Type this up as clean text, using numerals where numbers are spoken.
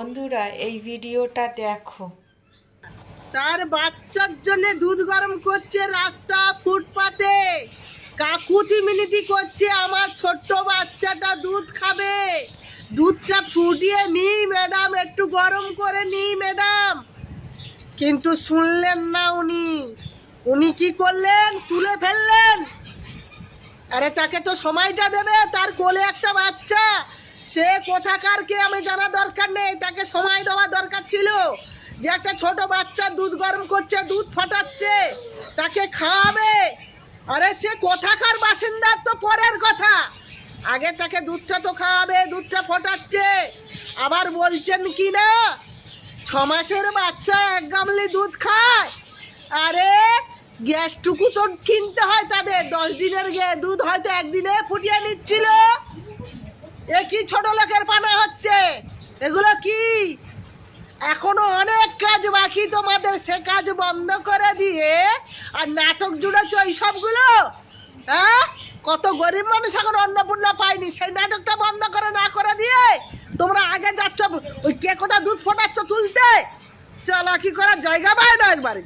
বন্ধুরা এই ভিডিওটা দেখো। তার বাচ্চার জন্য দুধ গরম করছে রাস্তা ফুটপাতে, কাকুতি মিনতি করছে আমার ছোট্ট বাচ্চাটা দুধ খাবে, দুধটা ফুটিয়ে নি ম্যাডাম, একটু গরম করে নি ম্যাডাম। কিন্তু শুনলেন না উনি কি করলেন, তুলে ফেললেন। আরে তাকে তো সময়টা দেবে, তার কোলে একটা বাচ্চা, সে কোথাকার কে আমি জানা দরকার নেই, তাকে সময় দেওয়া দরকার ছিল যে একটা ছোট বাচ্চা দুধ গরম করছে, দুধ ফটাচ্ছে, তাকে খাওয়াবে। আরে সে কোথাকার বাসিন্দা তো পরের কথা, আগে তাকে দুধটা তো খাওয়াবে, দুধটা ফটাচ্ছে। আবার বলছেন কি না 6 মাসের বাচ্চা 1 গামলি দুধ খায়। আরে গ্যাসটুকু তো কিনতে হয় তাদের, 10 দিনের দুধ হয়তো একদিনে ফুটিয়ে নিচ্ছিল। এ কি ছোট লোকের পানা হচ্ছে এগুলো কি? এখনো অনেক কাজ বাকি তোমাদের, সে কাজ বন্ধ করে দিয়ে আর নাটক জুড়েছ এই সবগুলো। হ্যাঁ, কত গরিব মানুষ এখন অন্নপূর্ণা পায়নি, সেই নাটকটা বন্ধ করে না করে দিয়ে তোমরা আগে যাচ্ছ ওই কে কোথা দুধ ফোটাচ্ছ তুলতে। চালাকি করার জায়গা পায় না একবারে।